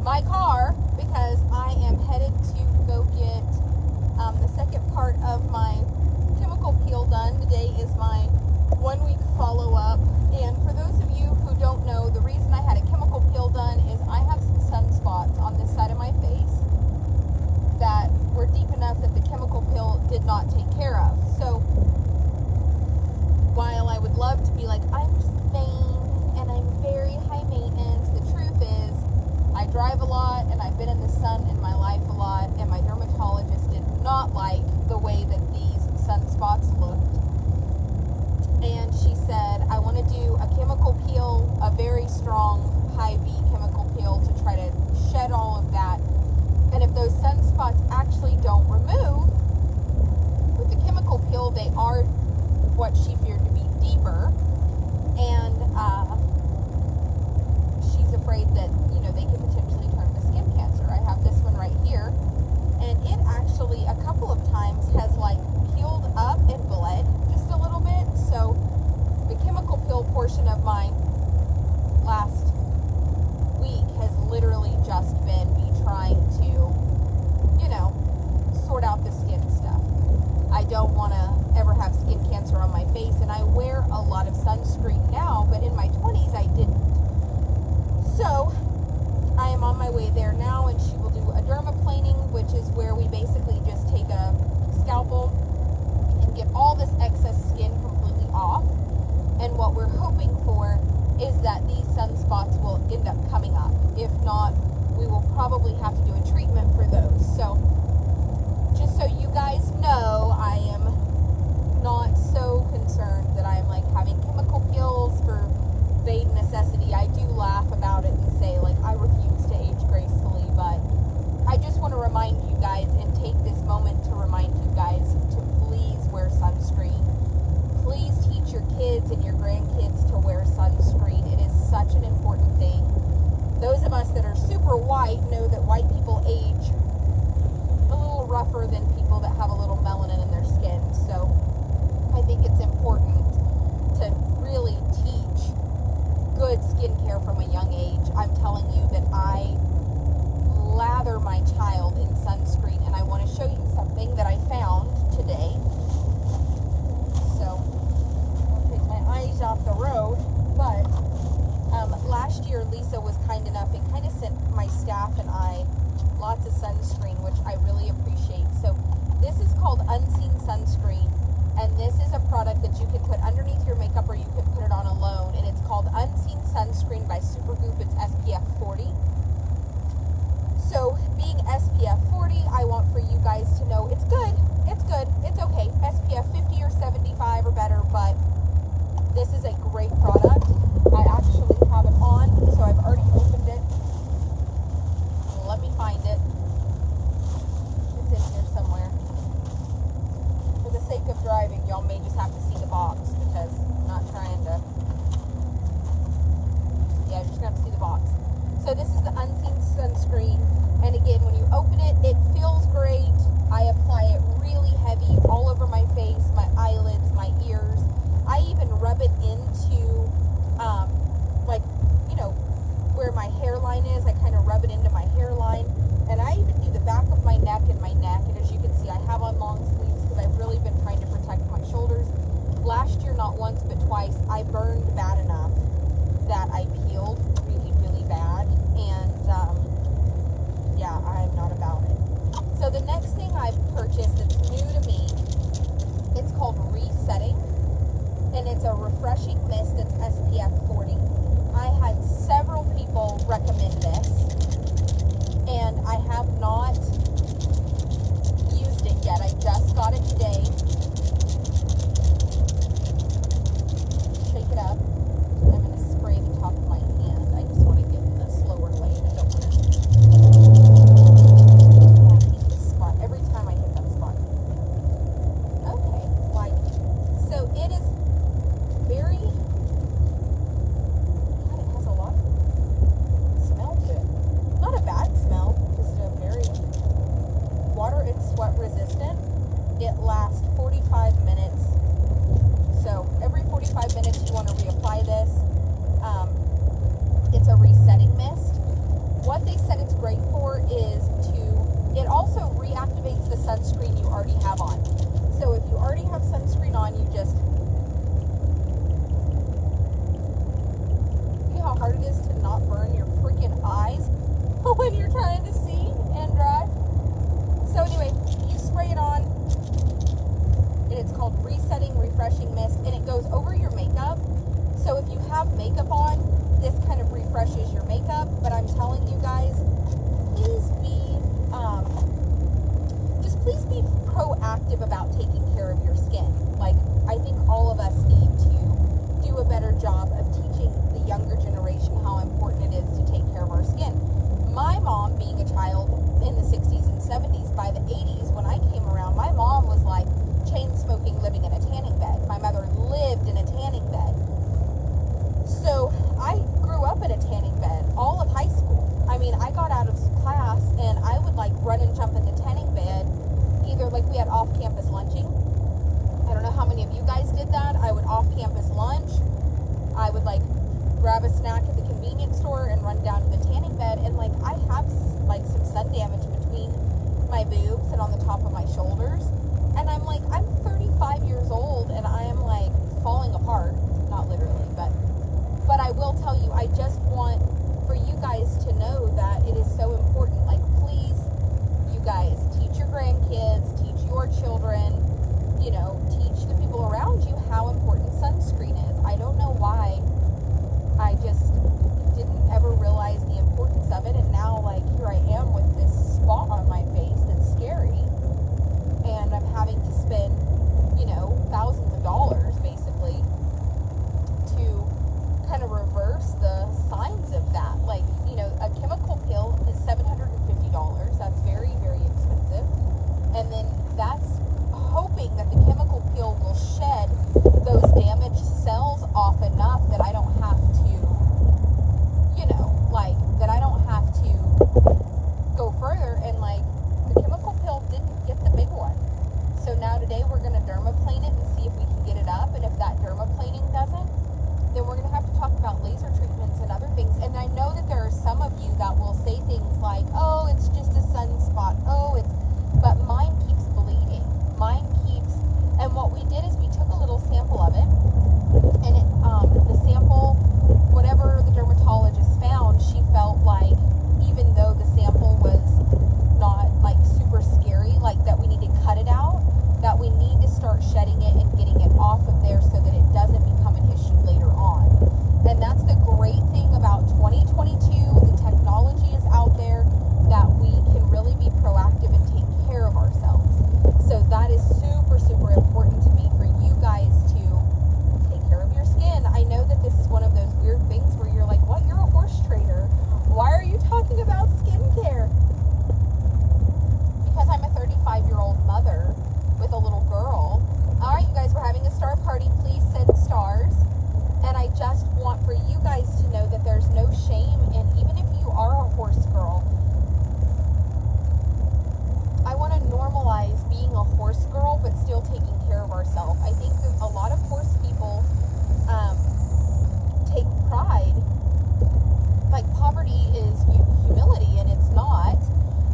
my car because I am headed to go get the second part of my chemical peel done. Today is my 1 week follow-up, and for those of you who don't know, the reason I had a chemical peel done is I have some sunspots on this side of my face that were deep enough that the chemical peel did not take care of. So while I would love to be like, I'm just vain and I'm very high maintenance, the truth is I drive a lot and I've been in the sun in my life a lot, and my dermatologist did not like the way that these sunspots looked. And she said, I want to do a chemical peel, a very strong high V chemical peel to try to shed all of that. And if those sunspots actually don't remove with the chemical peel, they are what she feared to be deeper. And she's afraid that, they could potentially turn to skin cancer. I have this one right here, and it actually a couple of times has peeled up and bled just a little bit. So the chemical peel portion of my last week has literally just been me trying to, sort out the skin stuff. I don't want to ever have skin cancer on my face, and I wear a lot of sunscreen now, but in my 20s I didn't. So I am on my way there now, and she will do a dermaplaning, which is where we basically just take a scalpel and get all this excess skin completely off. And what we're hoping for is that these sunspots will end up coming up. If not, we will probably have to do a treatment for those. So just so you guys know, I am not so concerned that I'm having chemical peels for vain necessity. I do laugh about it and say I refuse to age gracefully, but I just want to remind you guys and take this moment to remind you guys to please wear sunscreen. Please teach your kids and your grandkids to wear sunscreen. It is such an important thing. Those of us that are super white know that white people age a little rougher than people that have a little melanin in their skin. So I think it's important to really teach good skincare from a young age. I'm telling you that I lather my child in sunscreen, and I want to show you something that I found today. So I'll take my eyes off the road, but last year Lisa was kind enough and kind of sent my staff and I lots of sunscreen, which I really appreciate. So this is called Unseen Sunscreen, and this is a product that you can put underneath your makeup, or you can put it on alone, and it's called Unseen Sunscreen by Supergoop. It's SPF 40. So being SPF 40, I want for you guys to know it's good, it's okay. SPF 50 or 75 or better, but this is a great product. I actually have it on, so I've already opened it. Let me find it. It's in here somewhere. For the sake of driving, y'all may just have to see the box, because I'm not trying to. Yeah, you're just gonna have to see the box. So this is the Unseen Sunscreen, and again, when you open it, it feels great. I apply it really heavy all over my face, my eyelids, my ears. I even rub it into where my hairline is. I kind of rub it into my hairline, and I even do the back of my neck and my neck. And as you can see, I have on long sleeves because I've really been trying to protect my shoulders. Last year, not once but twice, I burned bad enough that I peeled really, really bad, and yeah, I'm not about it. So the next thing I've purchased that's new to me, it's called Resetting, and it's a refreshing mist that's SPF 40. I had several people recommend this, and I have not used it yet. I just got it today. Shake it up. I'm going to spray the top of my hand. I just want to get in the slower lane. I don't want to. I hate this spot every time I hit that spot. Okay, so it is very sunscreen you already have on. So if you already have sunscreen on, you just, you know how hard it is to not burn your freaking eyes when you're trying to see and drive? So anyway, you spray it on, and it's called Resetting Refreshing Mist, and it goes over your makeup. So if you have makeup on, this kind of refreshes your makeup. But I'm telling you guys, please be proactive about taking care of your skin. Like, I think all of us need to do a better job of teaching the younger generation how important it is to take care of our skin. My mom, being a child in the 60s and 70s, by the 80s, when I came around, my mom was like chain smoking, living in a tanning bed. My mother lived in a tanning bed. So I grew up in a tanning bed all of high school. I mean, I got out of class and I would like run and jump in the tanning bed. Either like we had off-campus lunching. I don't know how many of you guys did that. I would off-campus lunch. I would like grab a snack at the convenience store and run down to the tanning bed. And like I have like some sun damage between my boobs and on the top of my shoulders. And I'm like, I'm 35 years old and I am like falling apart. Not literally, but I will tell you, I just want for you guys to know that it is so important. Like, please, you guys, teach your grandkids, teach your children, you know, teach the people around you how important sunscreen is. I don't know why I just didn't ever realize the importance of it. And now, like, here I am with this spot on my face that's scary. And I'm having to spend, you know, thousands of dollars, basically, to kind of reverse the signs of that. Like, you know, a chemical peel is $750. That's very, very expensive. And then that's hoping that the chemical peel will shed those damaged cells off enough that I don't have to, you know, like, that I don't have to go further. And like, the chemical peel didn't get the big one. So now today we're going to dermaplane it and see if we can get it up. And if that dermaplaning doesn't, then we're going to have to talk about laser treatments and other things. And I know that there are some of you that will say things like, oh, it's just a sunspot. Oh, but mine keeps bleeding. Mine keeps, and what we did is we took a little sample of it, and the sample, whatever the dermatologist found, she felt like, even though the sample was not like super scary, like that we need to cut it out, that we need to start shedding it and getting it off of there so that it doesn't become an issue later on. And that's the great thing about 2022. The technology is out there that we can really be proactive and take care of ourselves. So that is super, super important to me for you guys to take care of your skin. I know that this is one of those weird things where you're like, what? You're a horse trader. Why are you talking about skincare? Because I'm a 35-year-old mother with a little girl. All right, you guys, we're having a star party. Please send stars. And I just want for you guys to know that there's no shame in, even if you are a horse girl, I want to normalize being a horse girl but still taking care of ourselves. I think that a lot of horse people take pride, like poverty is humility, and it's not.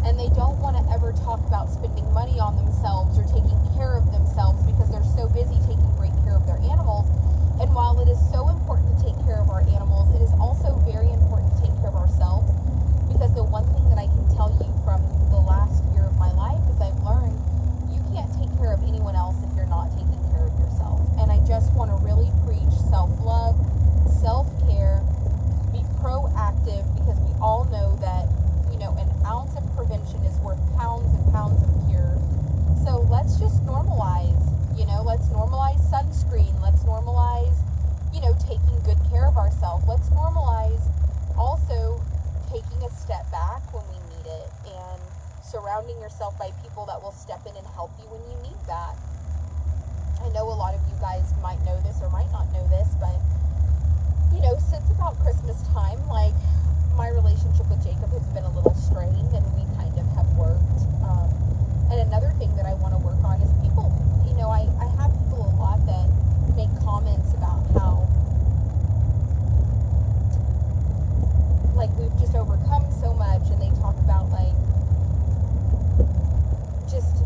And they don't want to ever talk about spending money on themselves or taking care of themselves because they're so busy taking great care of their animals. And while it is so important to take care of our animals, it is also very important to take care of ourselves, because the one thing that I can tell you from the last year of my life is I've learned you can't take care of anyone else if you're not taking care of yourself. And I just want to really preach self-love, self-care, be proactive, because we all know that, you know, an ounce of prevention is worth pounds and pounds of cure. So let's just normalize, you know, let's normalize sunscreen. Let's normalize, you know, taking good care of ourselves. Let's normalize also taking a step back when we need it and surrounding yourself by people that will step in and help you when you need that. I know a lot of you guys might know this or might not know this, but, you know, since about Christmas time, like, my relationship with Jacob has been a little strained, and we kind of have worked. And another thing that I want to work on is people, you know, I have people a lot that make comments about how, like, we've just overcome so much, and they talk about, like, just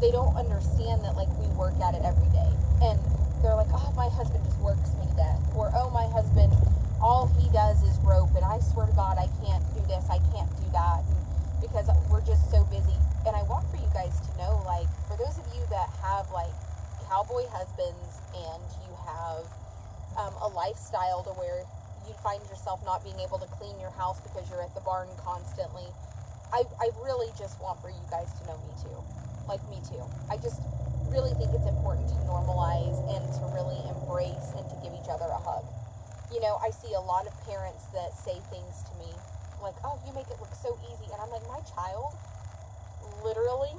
they don't understand that, like, we work at it every day. And they're like, oh, my husband just works me to death. Or, oh, my husband, all he does is rope, and I swear to God, I can't do this, I can't do that, and because we're just so busy. And I want for you guys to know, like, for those of you that have, like, cowboy husbands, and you have a lifestyle to where you find yourself not being able to clean your house because you're at the barn constantly, I really just want for you guys to know me too. Like, me too. I just really think it's important to normalize and to really embrace and to give each other a hug. You know, I see a lot of parents that say things to me like, oh, you make it look so easy. And I'm like, my child literally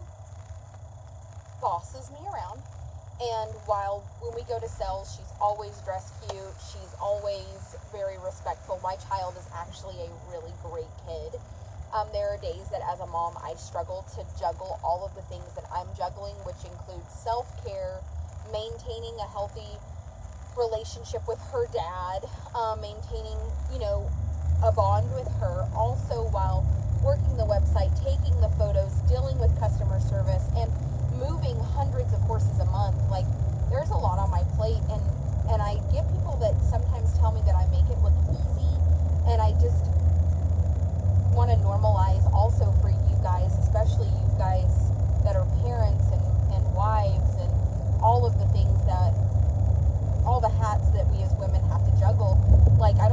bosses me around. And when we go to sales, she's always dressed cute. She's always very respectful. My child is actually a really great kid. There are days that as a mom, I struggle to juggle all of the things that I'm juggling, which includes self-care, maintaining a healthy relationship with her dad, maintaining, you know, a bond with her, also while working the website, taking the photos, dealing with customer service, and moving hundreds of horses a month. Like, there's a lot on my plate, and I get people that sometimes tell me that I make it look easy, and I just want to normalize also for you guys, especially you guys that are parents and wives, and all of the things that, all the hats that we as women have to juggle. Like, I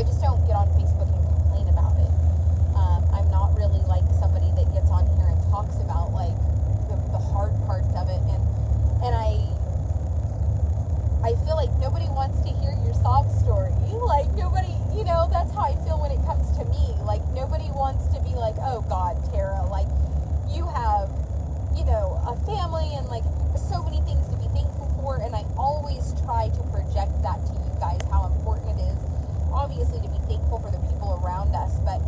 just don't get on Facebook and complain about it. I'm not really like somebody that gets on here and talks about, like, the hard parts of it, and I feel like nobody wants to hear your sob story. Like, nobody, you know, that's how I feel when it comes to me. Like, nobody wants to be like, oh God, Tara, like, you have, you know, a family and, like, so many things to be thankful for. And I always try to project that to you guys, how important it is, obviously, to be thankful for the people around us. But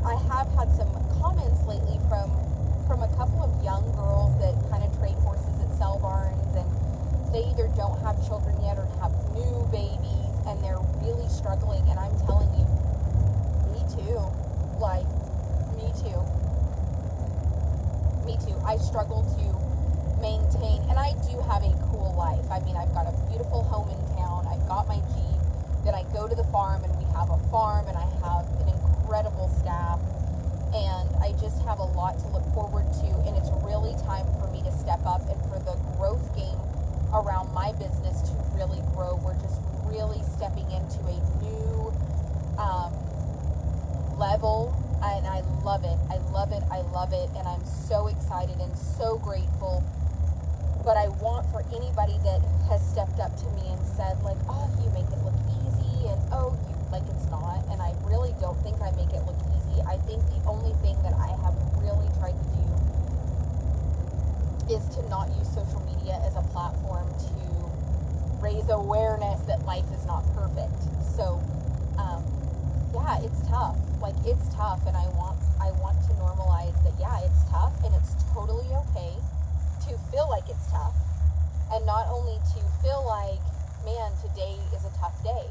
I have had some comments lately from a couple of young girls that kind of trade horses at sell barns, and they either don't have children yet or have new babies, and they're really struggling. And I'm telling you, me too. Like, me too. Me too. I struggle to maintain, and I do have a cool life. I mean, I've got a beautiful home in town. I've got my Jeep. Then I go to the farm, and we have a farm, and I have an incredible staff. And I just have a lot to look forward to, and it's really time for me to step up and for the growth game around my business to really grow. We're just really stepping into a new level, and I love it. I love it. I love it, and I'm so excited and so grateful. But I want for anybody that has stepped up to me and said, like, oh, you make it look easy, and oh, you, like, it's not, and I really don't think I make it look easy. I think the only thing that I have really tried to do is to not use social media as a platform to raise awareness that life is not perfect. So, yeah, it's tough. Like, it's tough, and I want to normalize that, yeah, it's tough, and it's totally okay to feel like it's tough, and not only to feel like, man, today is a tough day.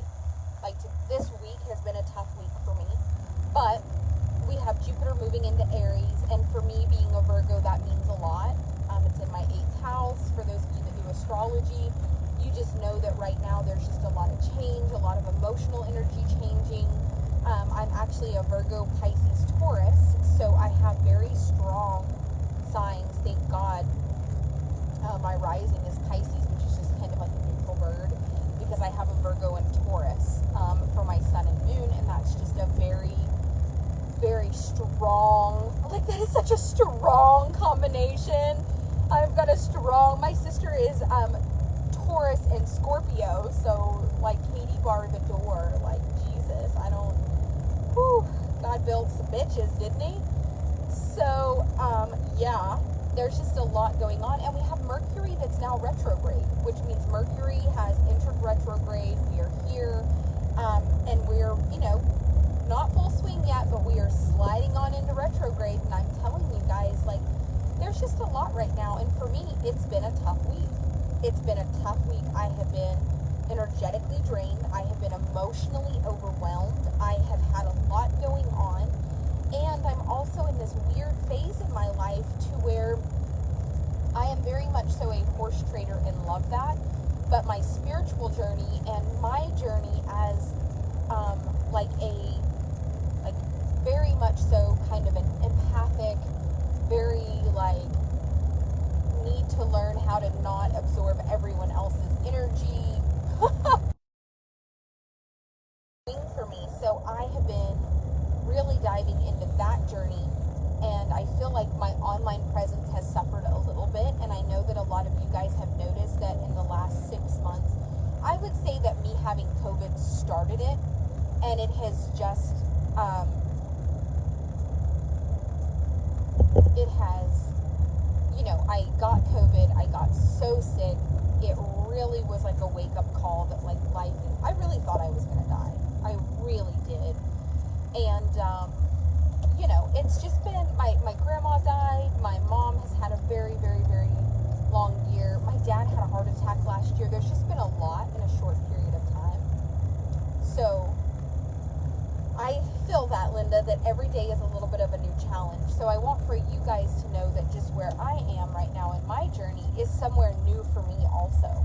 Like, this week has been a tough week for me, but we have Jupiter moving into Aries, and for me being a Virgo, that means a lot. It's in my 8th house. For those of you that do astrology, you just know that right now there's just a lot of change, a lot of emotional energy changing. I'm actually a Virgo, Pisces, Taurus, so I have very strong signs, thank God. My rising is Pisces, which is just kind of like a neutral bird, because I have a Virgo and Taurus for my sun and moon, and that's just a very, very strong, like, that is such a strong combination. I've got a strong, my sister is Taurus and Scorpio, so, like, Katie bar the door, like, Jesus, I don't, whew, God built some bitches, didn't he? So, yeah, there's just a lot going on, and we have Mercury that's now retrograde, which means Mercury has entered retrograde. We are here, and we're, you know, not full swing yet, but we are sliding on into retrograde, and I'm telling you guys, like, there's just a lot right now, and for me, it's been a tough week. It's been a tough week. I have been energetically drained. I have been emotionally overwhelmed. I have had a lot going on, And I'm also in this weird phase in my life to where I am very much so a horse trader and love that. But my spiritual journey and my journey as like very much so kind of an empathic, very like need to learn how to not absorb everyone else's energy for me. So I have been really diving into that journey, and I feel like my online presence has suffered a little bit, and I know that a lot of you guys have noticed that in the last 6 months, I would say that me having COVID started it, and it has just it has, I got COVID, I got so sick, it really was like a wake-up call that like life is, I really thought I was gonna die, I really did. And it's just been, my grandma died, my mom has had a very, very, very long year, my dad had a heart attack last year. There's just been a lot in a short period of time. So I feel that, Linda, that every day is a little bit of a new challenge. So I want for you guys to know that just where I am right now in my journey is somewhere new for me also.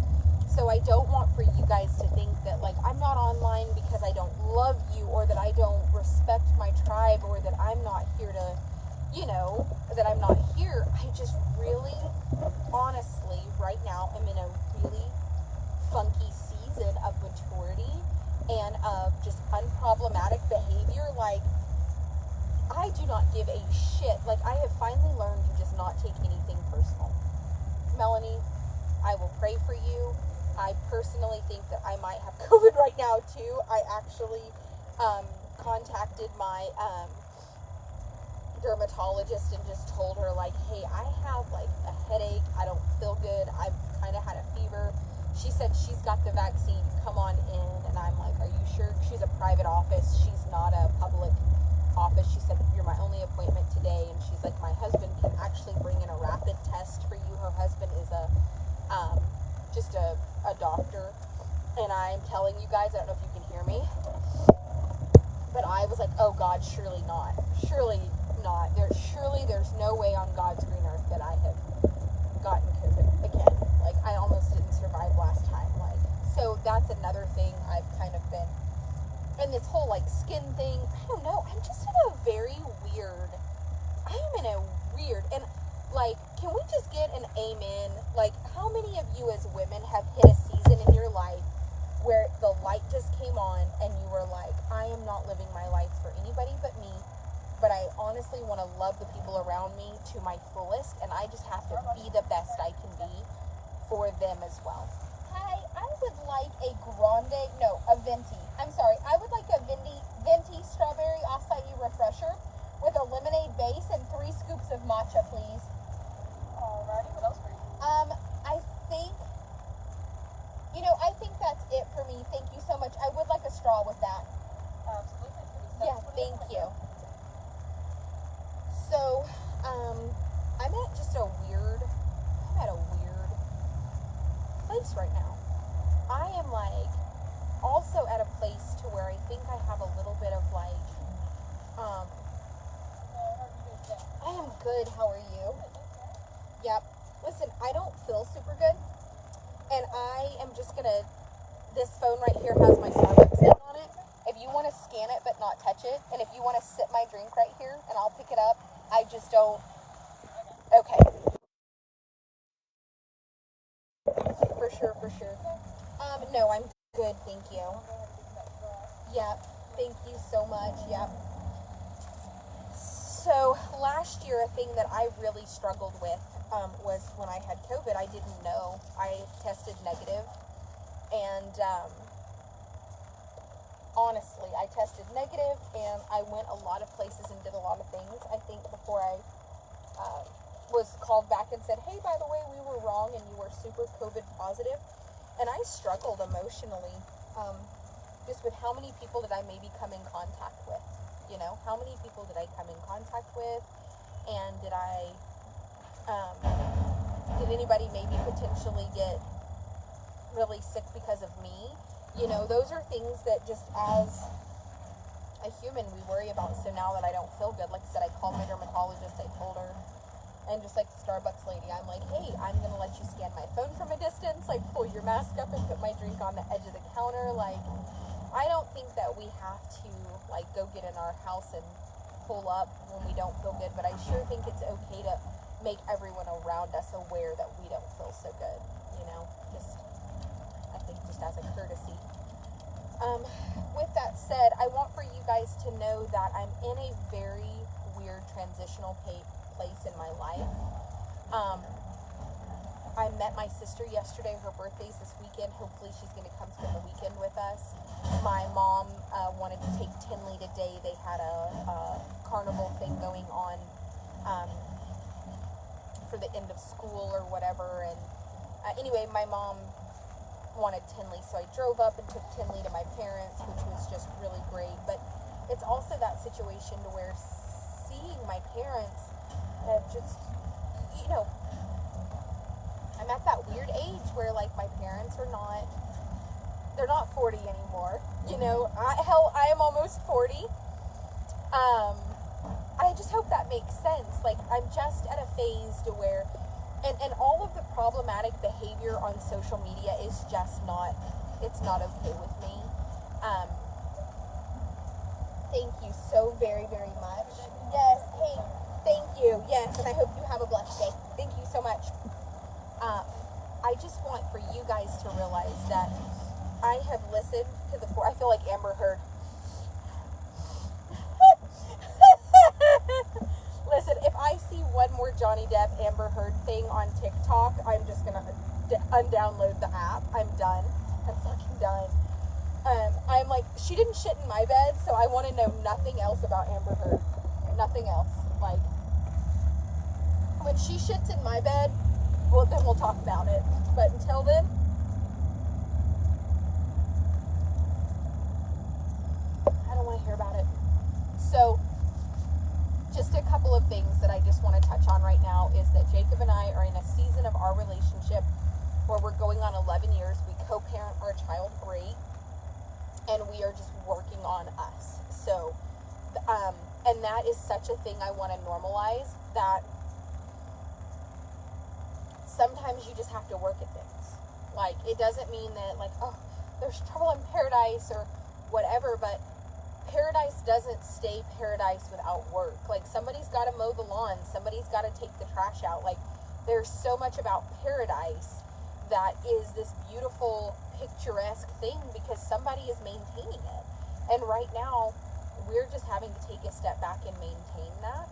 So I don't want for you guys to think that like I'm not online because I don't love you, or that I don't respect my tribe, or that I'm not here to, that I'm not here. I just really, honestly, right now I'm in a really funky season of maturity and of just unproblematic behavior. Like, I do not give a shit. Like, I have finally learned to just not take anything personal. Melanie, I will pray for you. I personally think that I might have COVID right now too. I actually contacted my dermatologist and just told her like, hey, I have like a headache, I don't feel good, I've kind of had a fever. She said she's got the vaccine, come on in. And I'm like, are you sure? She's a private office, she's not a public office. She said, you're my only appointment today. And she's like, my husband can actually bring in a rapid test for you. Her husband is just a doctor. And I'm telling you guys, I don't know if you can hear me, but I was like, oh God, surely not. Surely not. There's no way on God's green earth that I have gotten COVID again. Like, I almost didn't survive last time. Like, so that's another thing I've kind of been, and this whole like skin thing, I don't know, I'm just in a very weird, and like, can we just get an amen? Like, how many of you as women have hit a season in your life where the light just came on and you were like, I am not living my life for anybody but me, but I honestly want to love the people around me to my fullest, and I just have to be the best I can be for them as well. Hi, I would like a venti. I'm sorry, I would like a venti strawberry acai refresher with a lemonade base and 3 scoops of matcha, please. Alrighty, what else for you? I think that's it for me. Thank you so much. I would like a straw with that. Absolutely. Yeah, thank you. So, I'm at a weird place right now. I am like also at a place to where I think I have a little bit of like, I am good. How are you? Yep. Listen, I don't feel super good. And I am just gonna, this phone right here has my Starbucks thing on it. If you want to scan it but not touch it, and if you want to sip my drink right here and I'll pick it up, I just don't, okay. For sure. No, I'm good, thank you. Yep, thank you so much, yep. So, last year, a thing that I really struggled with was when I had COVID. I didn't know. I tested negative, and honestly, I tested negative, and I went a lot of places and did a lot of things. I think before I was called back and said, hey, by the way, we were wrong, and you were super COVID positive. And I struggled emotionally, just with how many people did I maybe come in contact with? How many people did I come in contact with? And did anybody maybe potentially get really sick because of me? Those are things that just as a human we worry about. So now that I don't feel good, like I said, I called my dermatologist, I told her, and just like the Starbucks lady, I'm like, hey, I'm going to let you scan my phone from a distance, like pull your mask up and put my drink on the edge of the counter. Like, I don't think that we have to like go get in our house and pull up when we don't feel good, but I sure think it's okay to make everyone around us aware that we don't feel so good, you know, just, I think just as a courtesy. With that said, I want for you guys to know that I'm in a very weird transitional place in my life. I met my sister yesterday. Her birthday's this weekend. Hopefully she's going to come spend the weekend with us. My mom wanted to take Tinley today. They had a carnival thing going on for the end of school or whatever. And anyway, my mom wanted Tinley, so I drove up and took Tinley to my parents, which was just really great. But it's also that situation to where seeing my parents have just, you know, I'm at that weird age where like my parents are not, they're not 40 anymore, you know. I am almost 40. I just hope that makes sense. Like, I'm just at a phase to where, and all of the problematic behavior on social media is just not, it's not okay with me. Thank you so very, very much. Yes, hey, thank you. Yes, and I hope you have a blessed day. Thank you so much. I just want for you guys to realize that I have listened to I feel like Amber Heard. Listen, if I see one more Johnny Depp Amber Heard thing on TikTok, I'm just gonna undownload the app. I'm done. I'm fucking done. I'm like, she didn't shit in my bed, so I want to know nothing else about Amber Heard. Nothing else. Like, when she shits in my bed, well, then we'll talk about it. But until then, I don't want to hear about it. So, just a couple of things that I just want to touch on right now is that Jacob and I are in a season of our relationship where we're going on 11 years. We co-parent our child great, and we are just working on us. So, and that is such a thing I want to normalize, that sometimes you just have to work at things. Like, it doesn't mean that, like, oh, there's trouble in paradise or whatever, but paradise doesn't stay paradise without work. Like, somebody's got to mow the lawn, somebody's got to take the trash out. Like, there's so much about paradise that is this beautiful, picturesque thing because somebody is maintaining it. And right now, we're just having to take a step back and maintain that.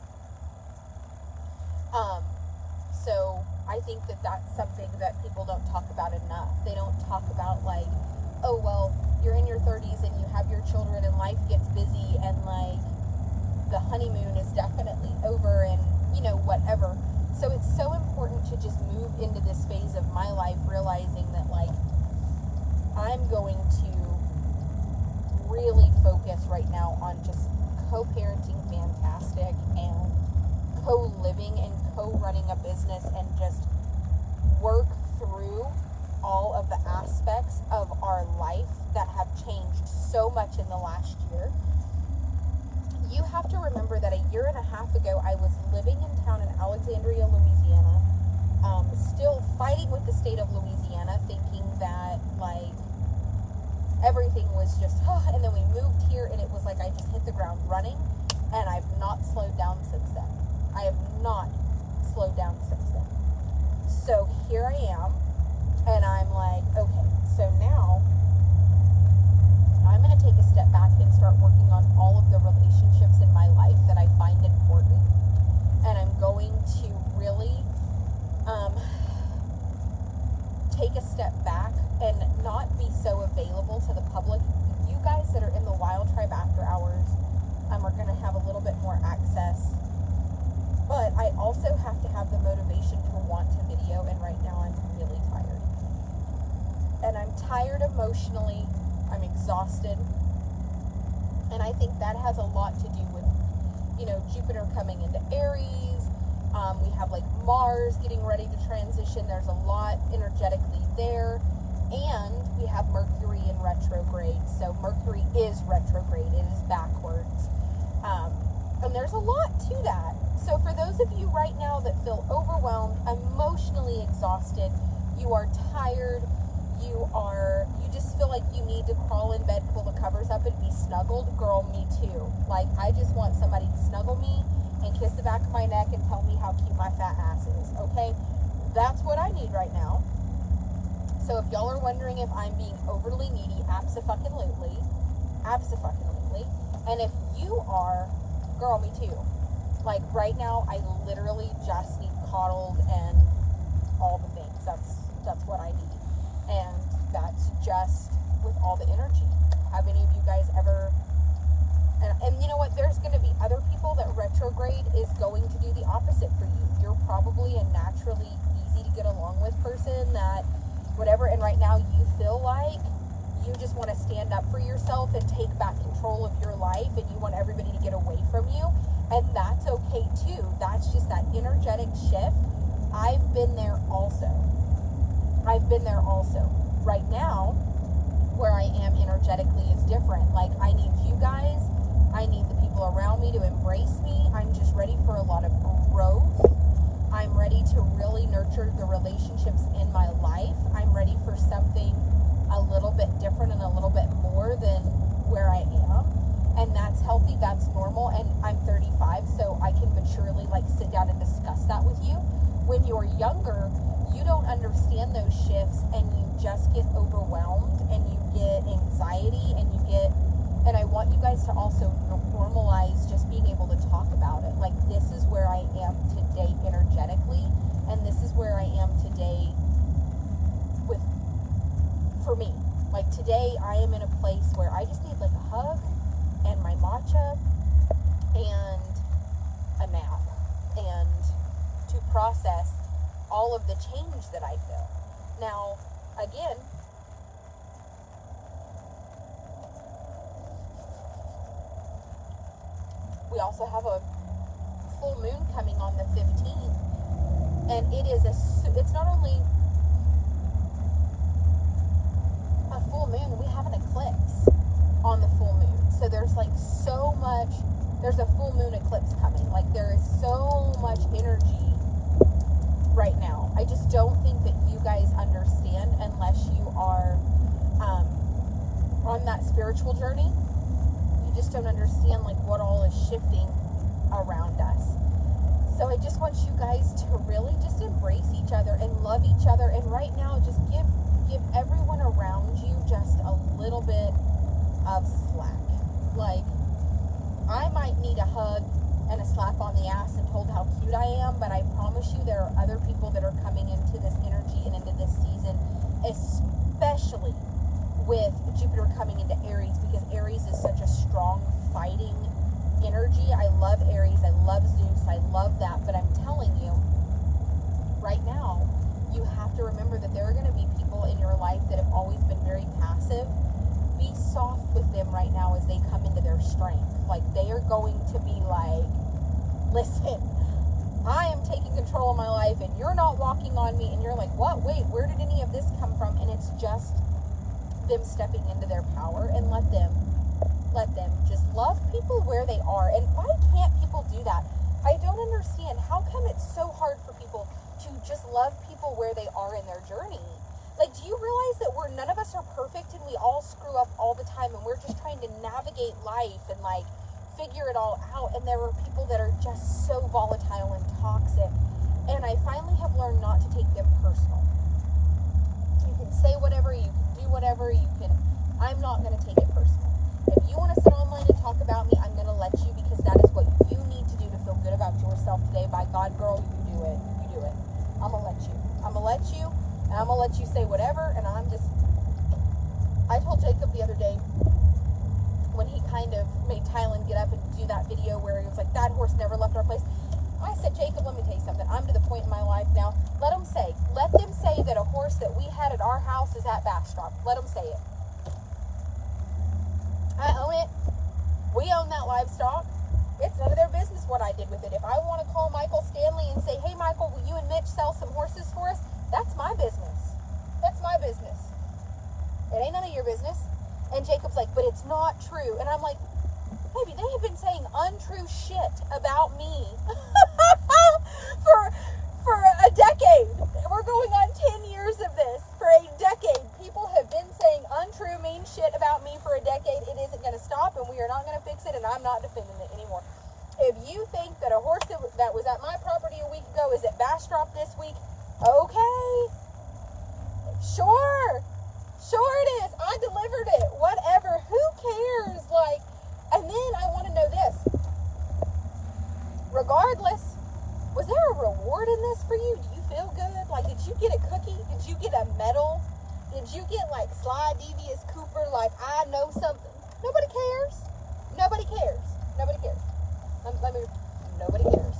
So I think that that's something that people don't talk about enough. They don't talk about, like, oh, well, you're in your 30s and you have your children and life gets busy and, like, the honeymoon is definitely over and, you know, whatever. So it's so important to just move into this phase of my life realizing that, like, I'm going to really focus right now on just co-parenting fantastic and co-living and co-running a business and just work through all of the aspects of our life that have changed so much in the last year. You have to remember that a year and a half ago, I was living in town in Alexandria, Louisiana, still fighting with the state of Louisiana, thinking that, like, everything was just, and then we moved here, and it was like I just hit the ground running, and I've not slowed down since then. I have not slowed down since then. So here I am, and I'm like, okay, so now I'm going to take a step back and start working on all of the relationships in my life that I find important, and I'm going to really take a step back and not be so available to the public. You guys that are in the Wild Tribe After Hours are going to have a little bit more access, but I also have to have the motivation to want to video, and right now I'm really tired. And I'm tired emotionally, I'm exhausted, and I think that has a lot to do with, you know, Jupiter coming into Aries. We have, like, Mars getting ready to transition. There's a lot energetically there, and we have Mercury in retrograde. So Mercury is retrograde. It is backwards. And there's a lot to that. So for those of you right now that feel overwhelmed, emotionally exhausted, you are tired, you just feel like you need to crawl in bed, pull the covers up, and be snuggled, girl, me too. Like, I just want somebody to snuggle me and kiss the back of my neck and tell me how cute my fat ass is, okay? That's what I need right now. So if y'all are wondering if I'm being overly needy, abso-fucking-lutely. Abso-fucking-lutely. And if you are, girl, me too. Like, right now, I literally just need coddled and all the things. That's what I need. And that's just with all the energy. Have any of you guys ever... And you know what? There's going to be other people that retrograde is going to do the opposite for you. You're probably a naturally easy to get along with person that whatever. And right now you feel like you just want to stand up for yourself and take back control of your life, and you want everybody to get away from you. And that's okay too. That's just that energetic shift. I've been there also. Right now, where I am energetically is different. Like, I need you guys. I need the people around me to embrace me. I'm just ready for a lot of growth. I'm ready to really nurture the relationships in my life. I'm ready for something a little bit different and a little bit more than where I am. And that's healthy, that's normal. And I'm 35, so I can maturely sit down and discuss that with you. When you're younger, you don't understand those shifts, and you just get overwhelmed, and you get anxiety, and I want you guys to also normalize just being able to talk about it. Like, this is where I am today energetically, and this is where I am today for me. Like, today I am in a place where I just need a hug and my matcha and a nap, and to process all of the change that I feel. Now, again, we also have a full moon coming on the 15th, and it's not only a full moon, we have an eclipse on the full moon. So there's there's a full moon eclipse coming. Like, there is so much energy right now. I just don't think that you guys understand unless you are on that spiritual journey. You just don't understand what all is shifting around us. So I just want you guys to really just embrace each other and love each other. And right now, just give everyone around you just a little bit of slack. Like, I might need a hug and a slap on the ass and told how cute I am, but I promise you there are other people that are coming into this energy and into this season, especially with Jupiter coming into Aries, because Aries is such a strong fighting energy. I love Aries, I love Zeus, I love that, but I'm telling you, right now, you have to remember that there are going to be people in your life that have always been very passive. Be soft with them right now as they come into their strength. Like, they are going to be like, listen, I am taking control of my life and you're not walking on me. And you're like, what? Wait, where did any of this come from? And it's just them stepping into their power, and let them just love people where they are. And why can't people do that? I don't understand. How come it's so hard for people to just love people where they are in their journey? Like, do you realize that none of us are perfect, and we all screw up all the time, and we're just trying to navigate life and figure it all out? And there are people that are just so volatile and toxic, and I finally have learned not to take them personal. You can say whatever, you can do whatever, I'm not going to take it personal. If you want to sit online and talk about me, I'm going to let you, because that is what you need to do to feel good about yourself today. By God, girl, you do it. I'm going to let you. And I'm going to let you say whatever. And I told Jacob the other day, when he kind of made Tylen get up and do that video where he was like, that horse never left our place. I said, Jacob, let me tell you something. I'm to the point in my life now. Let them say that a horse that we had at our house is at Bastrop. Let them say it. I own it. We own that livestock. It's none of their business what I did with it. If I want to call Michael Stanley and say, hey, Michael, will you and Mitch sell some horses for us? That's my business. It ain't none of your business. And Jacob's like, but it's not true. And I'm like, baby, they have been saying untrue shit about me for a decade. We're going on 10 years of this. For a decade, people have been saying untrue, mean shit about me for a decade. It isn't going to stop, and we are not going to fix it, and I'm not defending it anymore. If you think that a horse that was at my property a week ago is at Bastrop this week, okay. Sure it is. I delivered it. Whatever. Who cares? Like, and then I want to know this. Regardless, was there a reward in this for you? Do you feel good? Like, did you get a cookie? Did you get a medal? Did you get, like, Sly Devious Cooper, like, I know something? Nobody cares. Nobody cares. Nobody cares. Nobody cares.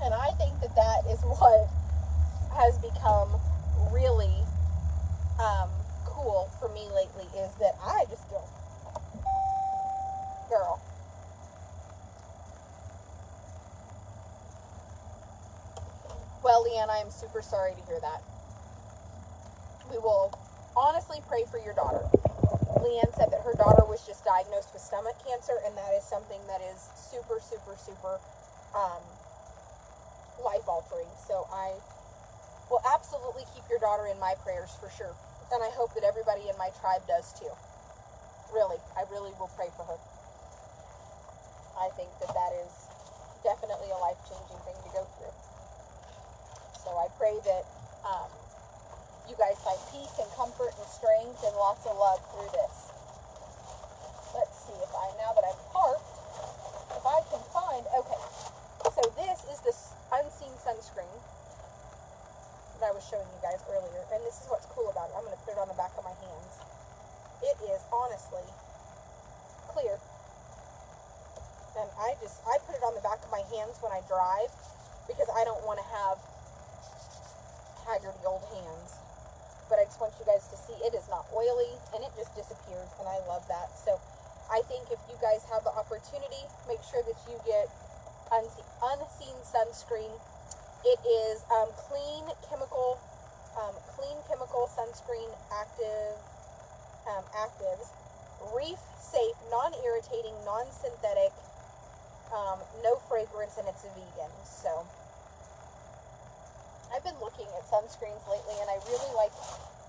And I think that is what has become really cool for me lately, is that I just go, girl. Well, Leanne, I am super sorry to hear that. We will honestly pray for your daughter. Leanne said that her daughter was just diagnosed with stomach cancer, and that is something that is super, super, super life-altering. So I will absolutely keep your daughter in my prayers for sure. And I hope that everybody in my tribe does too. Really, I really will pray for her. I think that is definitely a life-changing thing to go through. So I pray that you guys find peace and comfort and strength and lots of love through this. Let's see if now that I'm parked, if I can find, okay. So this is the unseen sunscreen that I was showing you guys earlier. And this is what's cool about it. I'm going to put it on the back of my hands. It is honestly clear. And I put it on the back of my hands when I drive because I don't want to have haggard old hands. But I just want you guys to see it is not oily and it just disappears, and I love that. So I think if you guys have the opportunity, make sure that you get unseen sunscreen. It is clean chemical sunscreen actives, reef safe, non-irritating, non-synthetic, no fragrance, and it's vegan. So I've been looking at sunscreens lately, and I really like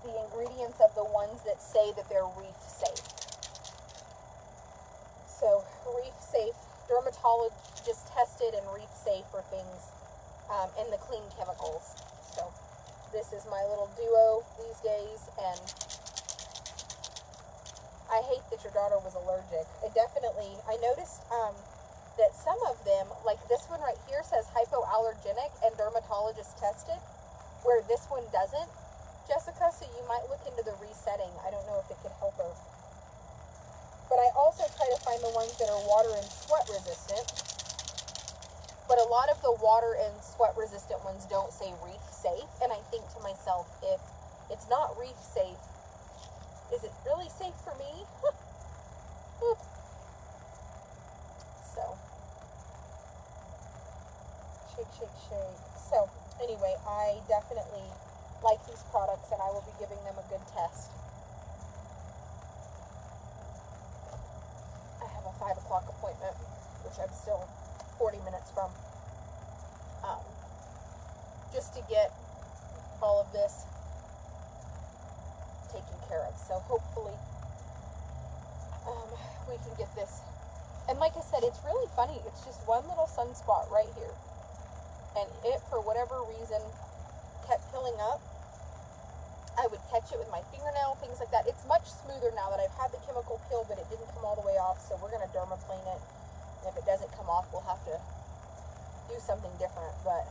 the ingredients of the ones that say that they're reef safe. So reef safe, dermatologist tested and reef safe for things in the clean chemicals. So this is my little duo these days, and I hate that your daughter was allergic. I noticed that some of them, like this one right here says hypoallergenic and dermatologist tested, where this one doesn't, Jessica, so you might look into the resetting. I don't know if it could help her. But I also try to find the ones that are water and sweat resistant. But a lot of the water and sweat resistant ones don't say reef safe, and I think to myself, if it's not reef safe, is it really safe for me? So, shake. So, anyway, I definitely like these products, and I will be giving them a good test. I have a 5 o'clock appointment, which I'm still 40 minutes from, just to get all of this taken care of. So hopefully we can get this. And like I said, it's really funny. It's just one little sunspot right here. And it, for whatever reason, kept peeling up. I would catch it with my fingernail, things like that. It's much smoother now that I've had the chemical peel, but it didn't come all the way off. So we're going to dermaplane it. And if it doesn't come off, we'll have to do something different. But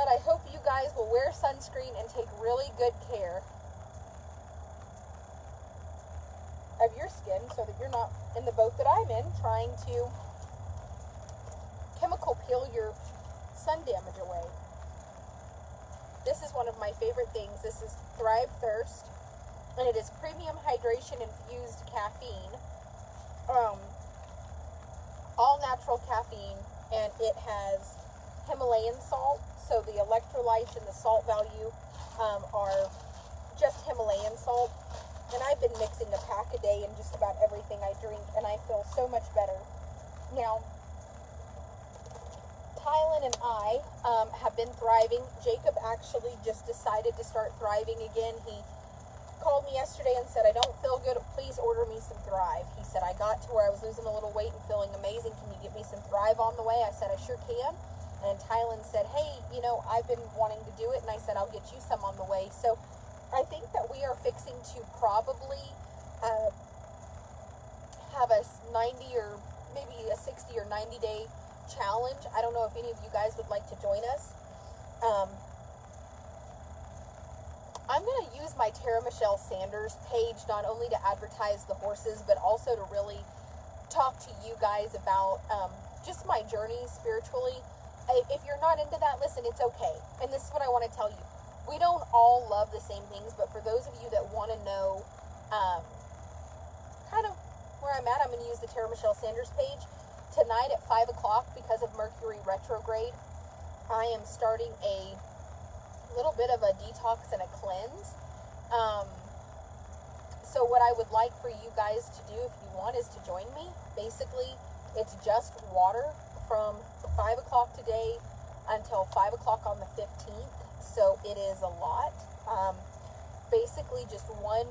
I hope you guys will wear sunscreen and take really good care of your skin so that you're not in the boat that I'm in, trying to chemical peel your sun damage away. This is one of my favorite things. This is Thrive Thirst, and it is premium hydration infused caffeine, all natural caffeine, and it has Himalayan salt, so the electrolytes and the salt value are just Himalayan salt. And I've been mixing a pack a day in just about everything I drink, and I feel so much better. Now, Tylen and I have been thriving. Jacob actually just decided to start thriving again. He called me yesterday and said, I don't feel good. Please order me some Thrive. He said, I got to where I was losing a little weight and feeling amazing. Can you get me some Thrive on the way? I said, I sure can. And Tylen said, hey, you know, I've been wanting to do it. And I said, I'll get you some on the way. So I think that we are fixing to probably have a 90 or maybe a 60 or 90 day challenge. I don't know if any of you guys would like to join us. I'm going to use my Tara Michelle Sanders page not only to advertise the horses, but also to really talk to you guys about just my journey spiritually. If you're not into that, listen, it's okay. And this is what I want to tell you. We don't all love the same things, but for those of you that want to know kind of where I'm at, I'm going to use the Tara Michelle Sanders page. Tonight at 5 o'clock, because of Mercury Retrograde, I am starting a little bit of a detox and a cleanse. So what I would like for you guys to do, if you want, is to join me. Basically, it's just water from 5 o'clock today until 5 o'clock on the 15th. So it is a lot. Basically, just one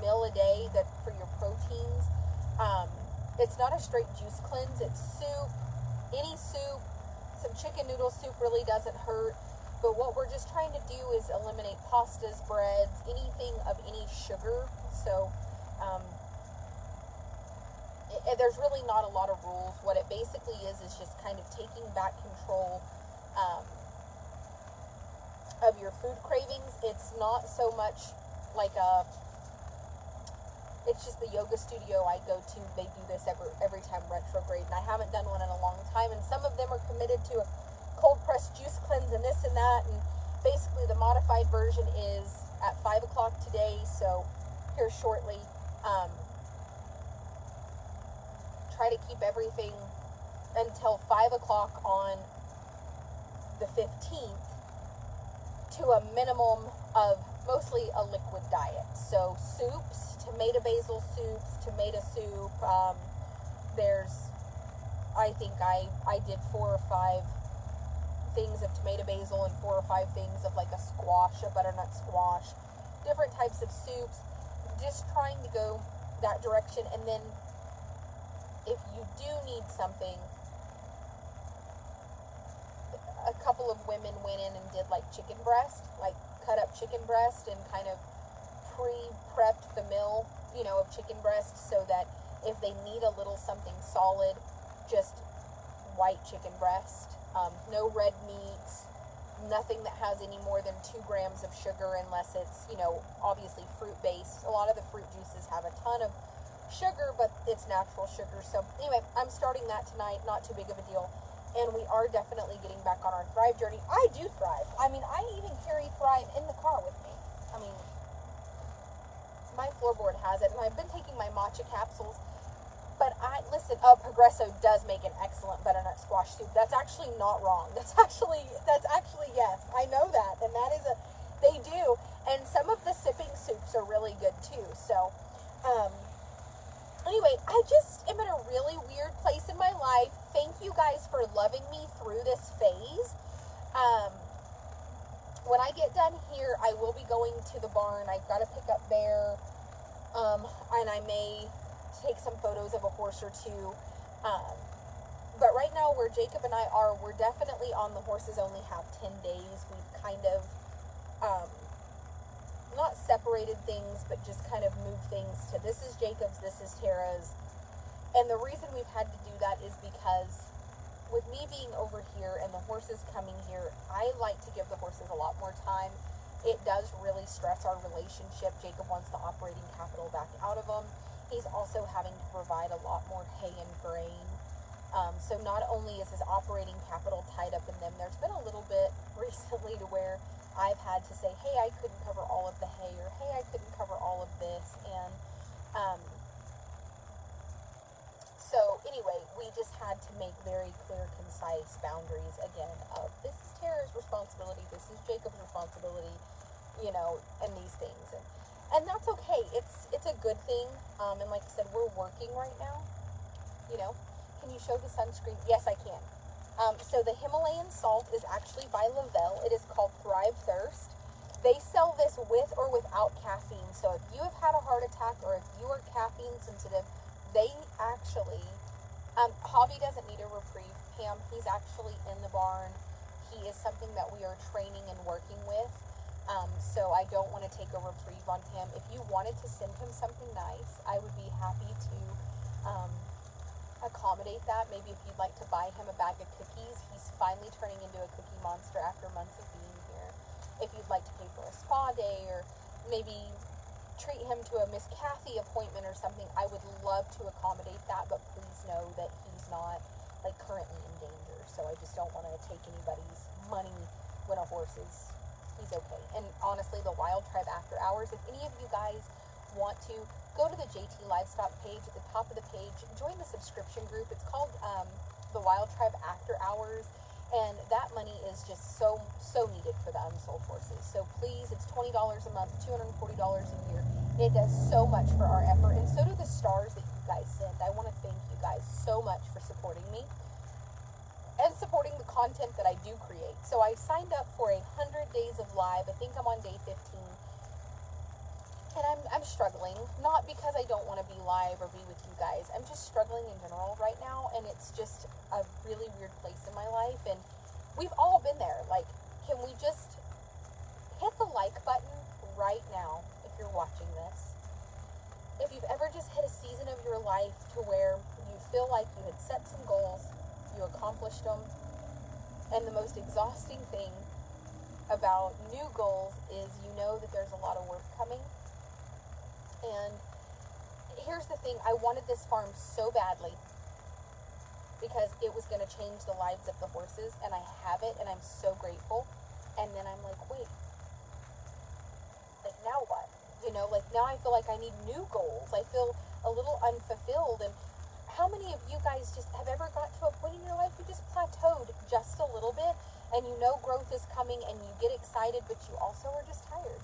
meal a day that for your proteins. It's not a straight juice cleanse. It's soup, any soup. Some chicken noodle soup really doesn't hurt. But what we're just trying to do is eliminate pastas, breads, anything of any sugar. So there's really not a lot of rules. What it basically is just kind of taking back control of your food cravings. It's not so much like it's just the yoga studio I go to. They do this every time Retrograde, and I haven't done one in a long time. And some of them are committed to a cold pressed juice cleanse and this and that. And basically, the modified version is at 5 o'clock today. So here shortly, try to keep everything until 5 o'clock on the 15th to a minimum of mostly a liquid diet. So soups, tomato basil soups, tomato soup. I think I did 4 or 5 things of tomato basil and 4 or 5 things of like a squash, a butternut squash, different types of soups, just trying to go that direction. And then if you do need something, a couple of women went in and did like chicken breast, like cut up chicken breast and kind of pre-prepped the meal, you know, of chicken breast, so that if they need a little something solid, just white chicken breast, no red meats, nothing that has any more than 2 grams of sugar, unless it's, you know, obviously fruit based. A lot of the fruit juices have a ton of sugar, but it's natural sugar. So anyway, I'm starting that tonight. Not too big of a deal. And we are definitely getting back on our Thrive journey. I do thrive. I mean, I even carry Thrive in the car with me. I mean, my floorboard has it, and I've been taking my matcha capsules. But Progresso does make an excellent butternut squash soup. That's actually not wrong. That's actually yes. I know that, and they do. And some of the sipping soups are really good too. So, anyway, I just am in a really weird place in my life. Thank you guys for loving me through this phase. When I get done here, I will be going to the barn. I've got to pick up Bear, and I may take some photos of a horse or two. But right now, where Jacob and I are, we're definitely on the horses only have 10 days. We've kind of not separated things, but just kind of moved things to this is Jacob's, this is Tara's. And the reason we've had to do that is because with me being over here and the horses coming here, I like to give the horses a lot more time. It does really stress our relationship. Jacob wants the operating capital back out of them. He's also having to provide a lot more hay and grain. So not only is his operating capital tied up in them, there's been a little bit recently to where I've had to say, hey, I couldn't cover all of the hay, or hey, I couldn't cover all of this. And so anyway, we just had to make very clear, concise boundaries again of this is Tara's responsibility, this is Jacob's responsibility. and these things. And that's okay. It's a good thing. And like I said, we're working right now. Can you show the sunscreen? Yes, I can. So the Himalayan salt is actually by Lavelle. It is called Thrive Thirst. They sell this with or without caffeine. So if you have had a heart attack or if you are caffeine sensitive, they actually, Hobby doesn't need a reprieve. Pam, he's actually in the barn. He is something that we are training and working with. So I don't want to take a reprieve on him. If you wanted to send him something nice, I would be happy to accommodate that. Maybe if you'd like to buy him a bag of cookies. He's finally turning into a cookie monster after months of being here. If you'd like to pay for a spa day or maybe treat him to a Miss Kathy appointment or something, I would love to accommodate that, but please know that he's not currently in danger. So I just don't want to take anybody's money when a horse he's okay. And honestly, the Wild Tribe After Hours, if any of you guys want to, go to the JT Livestock page. At the top of the page, join the subscription group. It's called the Wild Tribe After Hours, and that money is just so needed for the unsold horses. So please, it's $20 a month, $240 a year. It does so much for our effort, and so do the stars that you guys send. I want to thank you guys so much for supporting me and supporting the content that I do create. So I signed up for 100 days of live. I think I'm on day 15. And I'm struggling, not because I don't want to be live or be with you guys. I'm just struggling in general right now, and it's just a really weird place in my life. And we've all been there. Can we just hit the like button right now if you're watching this? If you've ever just hit a season of your life to where you feel like you had set some goals, you accomplished them, and the most exhausting thing about new goals is you know that there's a lot of work coming. And here's the thing, I wanted this farm so badly because it was going to change the lives of the horses, and I have it, and I'm so grateful. And then I'm like, wait, now what? Now I feel like I need new goals. I feel a little unfulfilled. And how many of you guys just have ever got to a point in your life you just plateaued just a little bit, and growth is coming, and you get excited, but you also are just tired?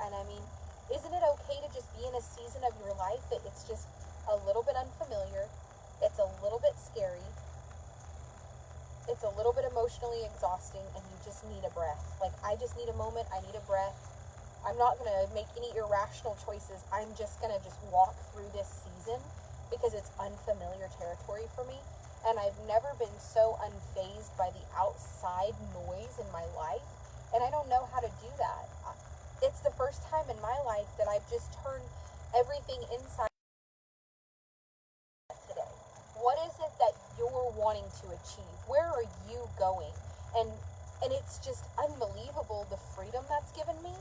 And I mean, isn't it okay to just be in a season of your life that it's just a little bit unfamiliar, it's a little bit scary, it's a little bit emotionally exhausting, and you just need a breath? I just need a moment, I need a breath. I'm not going to make any irrational choices. I'm just going to just walk through this season because it's unfamiliar territory for me. And I've never been so unfazed by the outside noise in my life, and I don't know how to do that. It's the first time in my life that I've just turned everything inside today. What is it that you're wanting to achieve? Where are you going? And it's just unbelievable, the freedom that's given me,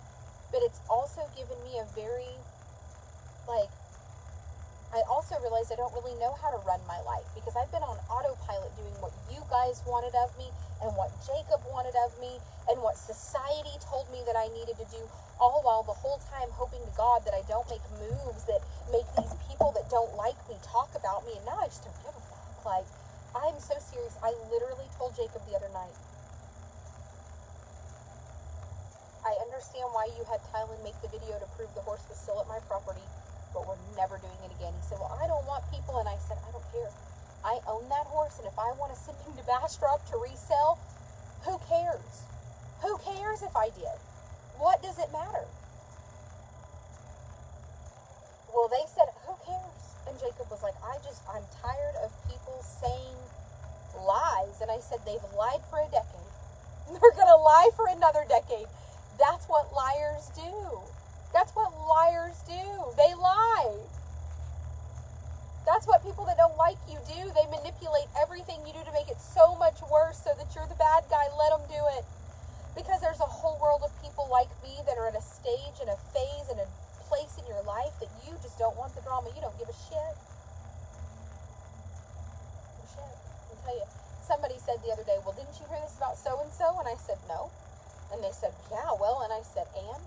but it's also given me a very, I also realized I don't really know how to run my life because I've been on autopilot doing what you guys wanted of me and what Jacob wanted of me and what society told me that I needed to do, all while the whole time hoping to God that I don't make moves that make these people that don't like me talk about me. And now I just don't give a fuck. I'm so serious. I literally told Jacob the other night, I understand why you had Tylen make the video to prove the horse was still at my property, but we're never doing it again. He said, well, I don't want people. And I said, I don't care. I own that horse, and if I want to send him to Bastrop to resell, who cares? Who cares if I did? What does it matter? Well, they said, who cares? And Jacob was like, I'm tired of people saying lies. And I said, they've lied for a decade. They're going to lie for another decade. That's what liars do. That's what liars do. They lie. That's what people that don't like you do. They manipulate everything you do to make it so much worse so that you're the bad guy. Let them do it. Because there's a whole world of people like me that are in a stage and a phase and a place in your life that you just don't want the drama. You don't give a shit. I'll tell you. Somebody said the other day, well, didn't you hear this about so-and-so? And I said, no. And they said, yeah, well, and I said, and?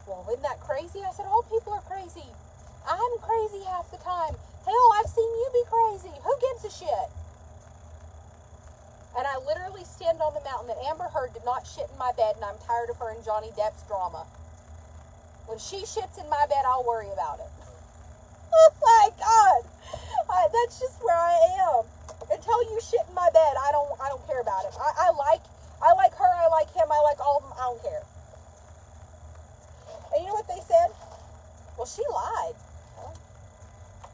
Well, isn't that crazy? I said, all people are crazy. I'm crazy half the time. Hell, I've seen you be crazy. Who gives a shit? And I literally stand on the mountain that Amber Heard did not shit in my bed, and I'm tired of her and Johnny Depp's drama. When she shits in my bed, I'll worry about it. Oh my God, that's just where I am. Until you shit in my bed, I don't care about it. I like her, I like him, I like all of them. I don't care. And you know what they said? Well, she lied. Well,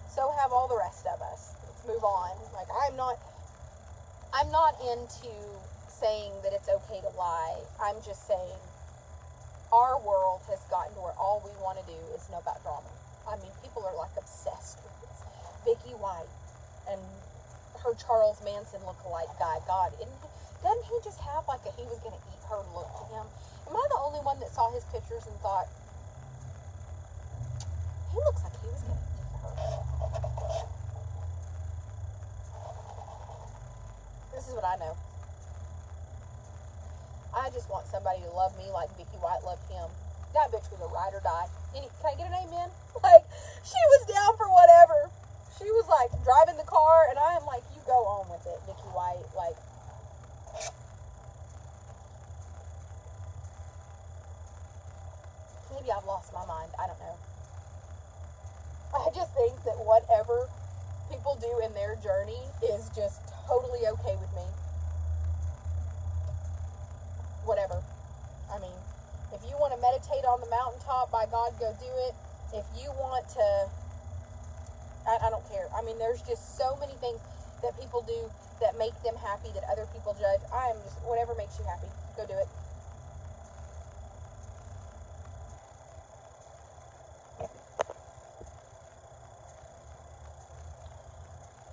so have all the rest of us. Let's move on. Like, I'm not into saying that it's okay to lie. I'm just saying our world has gotten to where all we want to do is know about drama. I mean, people are like obsessed with this. Vicky White and her Charles Manson lookalike guy. God, doesn't he just have like he was going to eat her look to him? Am I the only one that saw his pictures and thought, he looks like he was going to eat her? This is what I know. I just want somebody to love me like Vicky White loved him. That bitch was a ride or die. Can I get an amen? Like, she was down for whatever. She was like driving the car, and I am like, you go on with it, Vicky White. Like, maybe I've lost my mind. I don't know. I just think that whatever people do in their journey is just totally okay with me. Whatever. I mean, if you want to meditate on the mountaintop, by God, go do it. If you want to, I don't care. I mean, there's just so many things that people do that make them happy that other people judge. I'm just, whatever makes you happy, go do it.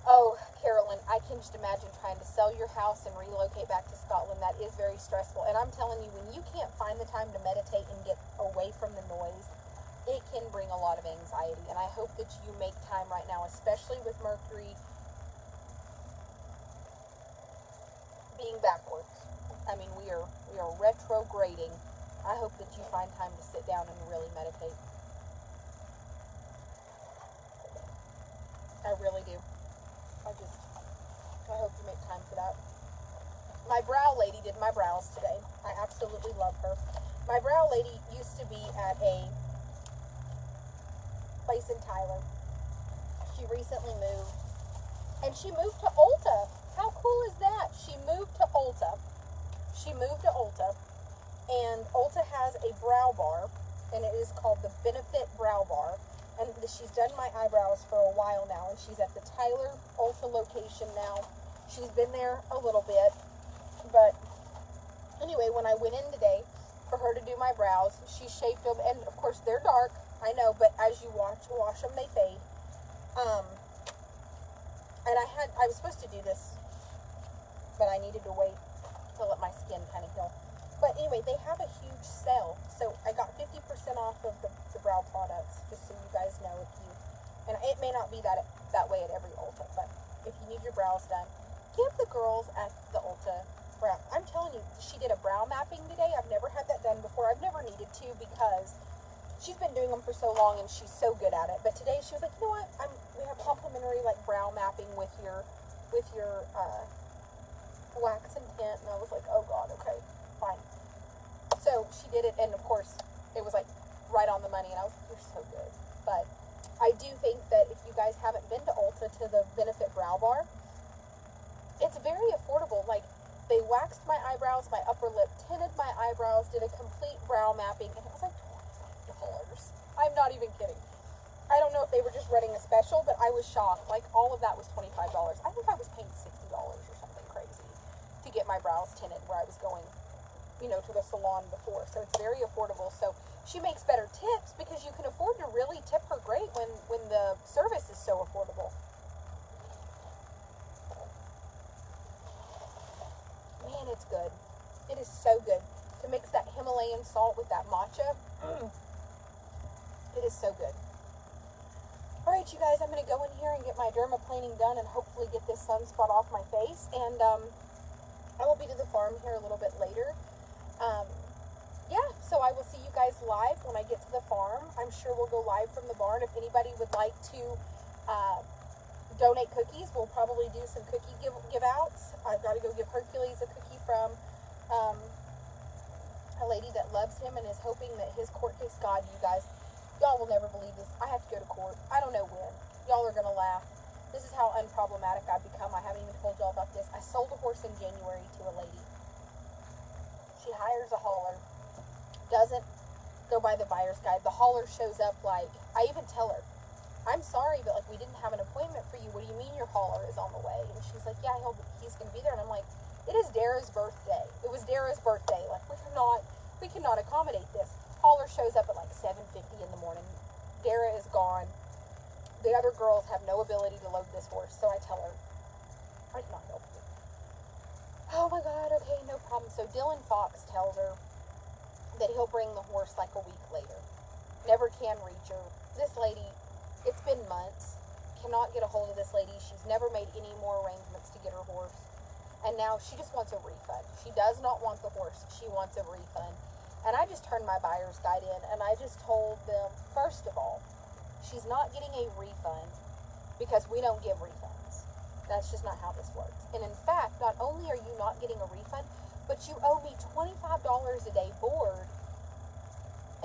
Oh, Carolyn, I can just imagine trying to sell your house and relocate back to Scotland. That is very stressful. And I'm telling you, when you can't find the time to meditate and get away from the noise, it can bring a lot of anxiety. And I hope that you make time right now, especially with Mercury being backwards. I mean, we are retrograding. I hope that you find time to sit down and really meditate. I really do. I hope you make time for that. My brow lady did my brows today. I absolutely love her. My brow lady used to be at a place in Tyler. She recently moved. And she moved to Ulta. How cool is that? She moved to Ulta. And Ulta has a brow bar. And it is called the Benefit Brow Bar. And she's done my eyebrows for a while now. And she's at the Tyler Ulta location now. She's been there a little bit. But anyway, when I went in today for her to do my brows, she shaped them. And of course, they're dark. I know. But as you wash them, they fade. And I was supposed to do this, but I needed to wait to let my skin kind of heal. But anyway, they have a huge sale. So I got 50% off of the brow products, just so you guys know. And it may not be that way at every Ulta, but if you need your brows done, give the girls at the Ulta brow. I'm telling you, she did a brow mapping today. I've never had that done before. I've never needed to because she's been doing them for so long and she's so good at it. But today she was like, you know what? We have complimentary like brow mapping with your wax and tint. And I was like, oh God, okay, fine. So she did it, and of course it was like right on the money. And I was like, you're so good. But I do think that if you guys haven't been to Ulta to the Benefit Brow Bar, it's very affordable. Like, they waxed my eyebrows, my upper lip, tinted my eyebrows, did a complete brow mapping, and it was like $25. I'm not even kidding. I don't know if they were just running a special, but I was shocked. Like, all of that was $25. I think I was paying $60 or something crazy to get my brows tinted where I was going, to the salon before. So it's very affordable. So she makes better tips because you can afford to really tip her great when the service is so affordable. Man, it's good. It is so good. To mix that Himalayan salt with that matcha, it is so good. All right, you guys, I'm going to go in here and get my dermaplaning done and hopefully get this sunspot off my face. And I will be to the farm here a little bit later. So I will see you guys live when I get to the farm. I'm sure we'll go live from the barn. If anybody would like to donate cookies. We'll probably do some cookie give outs. I've got to go give Hercules a cookie from a lady that loves him and is hoping that his court case, God, you guys, y'all will never believe this. I have to go to court. I don't know when. Y'all are going to laugh. This is how unproblematic I've become. I haven't even told y'all about this. I sold a horse in January to a lady. She hires a hauler. Doesn't go by the buyer's guide. The hauler shows up like, I even tell her, I'm sorry, but like we didn't have an appointment for you. What do you mean your hauler is on the way? And she's like, yeah, he's going to be there. And I'm like, it is Dara's birthday. It was Dara's birthday. Like we cannot accommodate this. Hauler shows up at like 7:50 in the morning. Dara is gone. The other girls have no ability to load this horse. So I tell her, I cannot help you. Oh my God. Okay. No problem. So Dylan Fox tells her that he'll bring the horse like a week later. Never can reach her. This lady, it's been months, cannot get a hold of this lady. She's never made any more arrangements to get her horse. And now she just wants a refund. She does not want the horse. She wants a refund. And I just turned my buyer's guide in and I just told them, first of all, she's not getting a refund because we don't give refunds. That's just not how this works. And in fact, not only are you not getting a refund, but you owe me $25 a day board.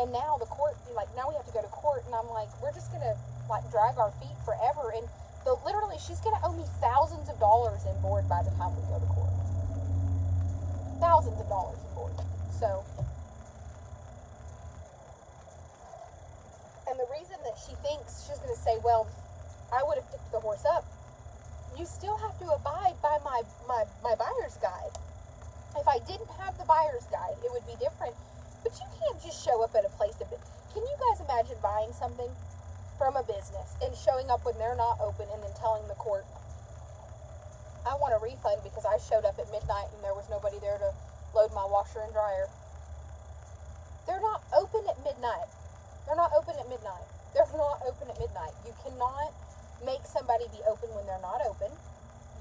And now the court, now we have to go to court. And I'm like, we're just going to drag our feet forever. And literally, she's going to owe me thousands of dollars in board by the time we go to court. Thousands of dollars in board. So, and the reason that she thinks she's going to say, well, I would have picked the horse up. You still have to abide by my buyer's guide. If I didn't have the buyer's guide, it would be different. But you can't just show up at a place can you guys imagine buying something from a business and showing up when they're not open and then telling the court, I want a refund because I showed up at midnight and there was nobody there to load my washer and dryer. They're not open at midnight. They're not open at midnight. They're not open at midnight. You cannot make somebody be open when they're not open.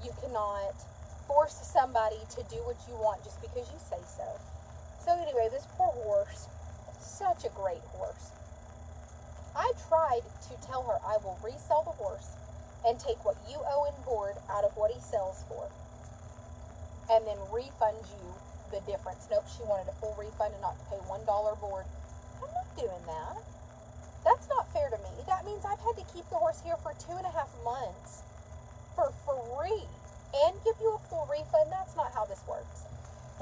You cannot force somebody to do what you want just because you say so. So anyway, this poor horse, such a great horse. I tried to tell her I will resell the horse and take what you owe in board out of what he sells for and then refund you the difference. Nope, she wanted a full refund and not to pay $1 board. I'm not doing that. That's not fair to me. That means I've had to keep the horse here for 2.5 months for free and give you a full refund. That's not how this works.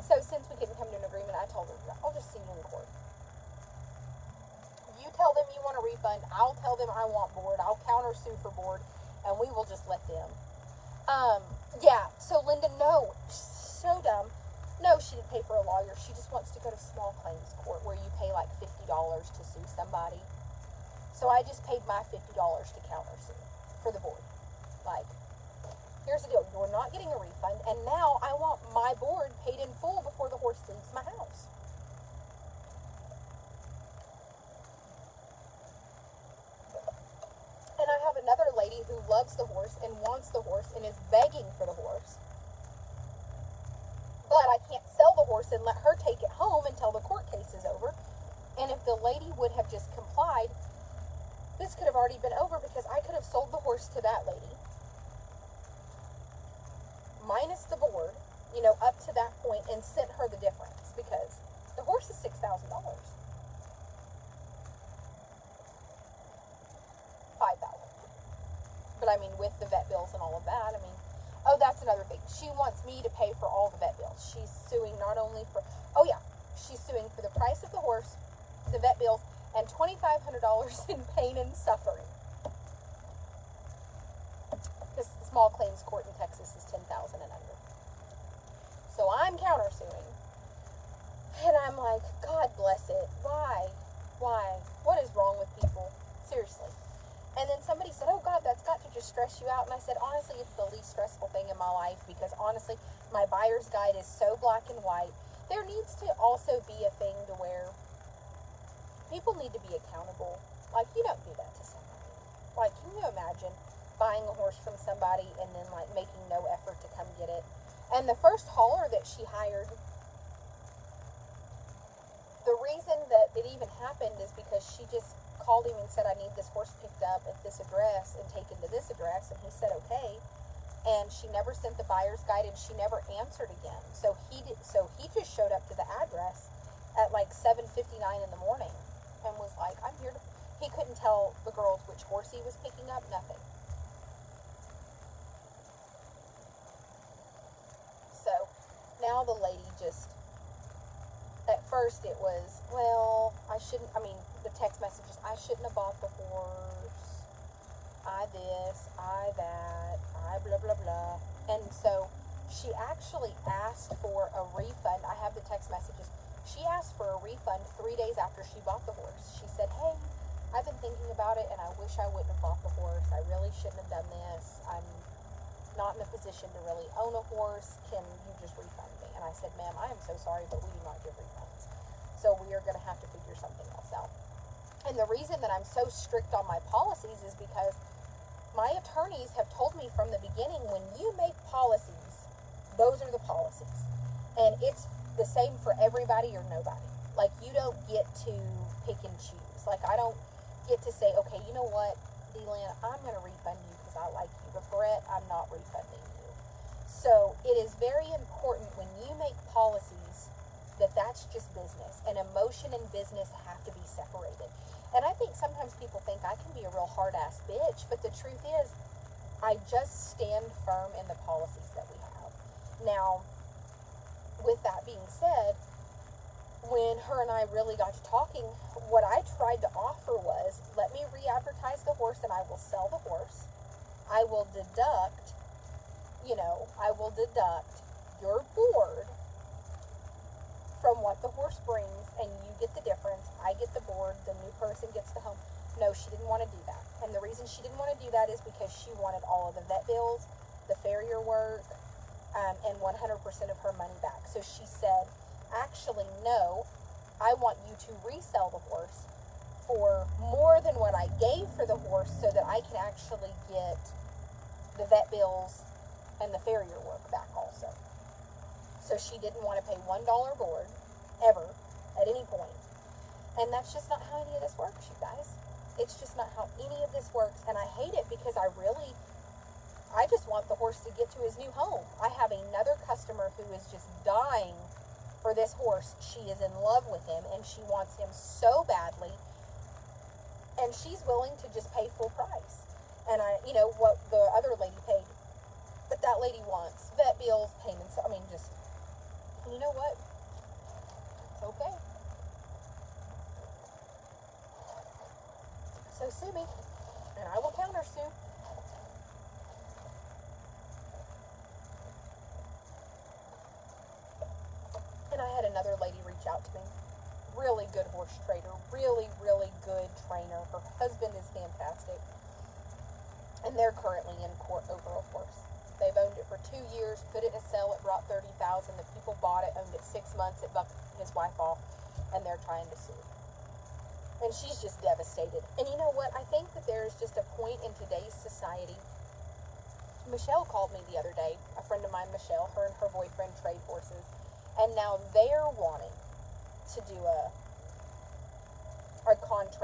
So since we couldn't come to an agreement, I told her, I'll just see you in court. You tell them you want a refund. I'll tell them I want board. I'll counter sue for board, and we will just let them. Yeah, so Linda, no, so dumb. No, she didn't pay for a lawyer. She just wants to go to small claims court where you pay like $50 to sue somebody. So I just paid my $50 to counter sue for the board. Here's the deal. You're not getting a refund, and now I want my board paid in full before the horse leaves my house. And I have another lady who loves the horse and wants the horse and is begging for the horse. But I can't sell the horse and let her take it home until the court case is over. And if the lady would have just complied, this could have already been over because I could have sold the horse to that lady minus the board, up to that point and sent her the difference because the horse is $6,000. $5,000. But with the vet bills and all of that, oh, that's another thing. She wants me to pay for all the vet bills. She's suing not only for, she's suing for the price of the horse, the vet bills, and $2,500 in pain and suffering. Because the small claims court in Texas is $10,000 and under. So I'm countersuing. And I'm like, God bless it. Why? What is wrong with people? Seriously. And then somebody said, oh God, that's got to just stress you out. And I said, honestly, it's the least stressful thing in my life because honestly, my buyer's guide is so black and white. There needs to also be a thing to where people need to be accountable. You don't do that to somebody. Can you imagine buying a horse from somebody and then making no effort to come get it? And the first hauler that she hired, the reason that it even happened is because she just called him and said, I need this horse picked up at this address and taken to this address, and he said okay. And she never sent the buyer's guide, and she never answered again. So he just showed up to the address at like 7:59 in the morning and was like, I'm here to. He couldn't tell the girls which horse he was picking up, nothing. So now the lady just, at first it was, well, the text messages, I shouldn't have bought the horse, I this, I that, I blah, blah, blah. And so she actually asked for a refund. I have the text messages. She asked for a refund 3 days after she bought the horse. She said, hey, I've been thinking about it, and I wish I wouldn't have bought the horse. I really shouldn't have done this. I'm not in a position to really own a horse. Can you just refund me? And I said, ma'am, I am so sorry, but we do not give refunds. So we are going to have to figure something else out. And the reason that I'm so strict on my policies is because my attorneys have told me from the beginning, when you make policies, those are the policies. And it's the same for everybody or nobody. Like, you don't get to pick and choose. Like, I don't get to say, okay, you know what, D-Lynn, I'm going to refund you because I like you. But Brett, I'm not refunding you. So it is very important when you make policies that that's just business. And emotion and business have to be separated. And I think sometimes people think I can be a real hard-ass bitch, but the truth is, I just stand firm in the policies that we have. Now, with that being said, when her and I really got to talking, what I tried to offer was, let me re-advertise the horse and I will sell the horse. I will deduct your board from what the horse brings, and you get the difference. I get the board, the new person gets the home. No, she didn't want to do that. And the reason she didn't want to do that is because she wanted all of the vet bills, the farrier work, and 100% of her money back. So she said, actually, no, I want you to resell the horse for more than what I gave for the horse so that I can actually get the vet bills and the farrier work back also. So she didn't want to pay $1 board, ever, at any point. And that's just not how any of this works, you guys. It's just not how any of this works. And I hate it because I just want the horse to get to his new home. I have another customer who is just dying for this horse. She is in love with him, and she wants him so badly. And she's willing to just pay full price. And what the other lady paid. But that lady wants vet bills, payments, you know what? It's okay. So sue me, and I will counter sue. And I had another lady reach out to me. Really good horse trader, really, really good trainer. Her husband is fantastic. And they're currently in court over a horse. They've owned it for 2 years, put it in a sale, it brought $30,000. The people bought it, owned it 6 months, it bucked his wife off, and they're trying to sue. And she's just devastated. And you know what? I think that there's just a point in today's society. Michelle called me the other day, a friend of mine, Michelle, her and her boyfriend trade horses, and now they're wanting to do a contract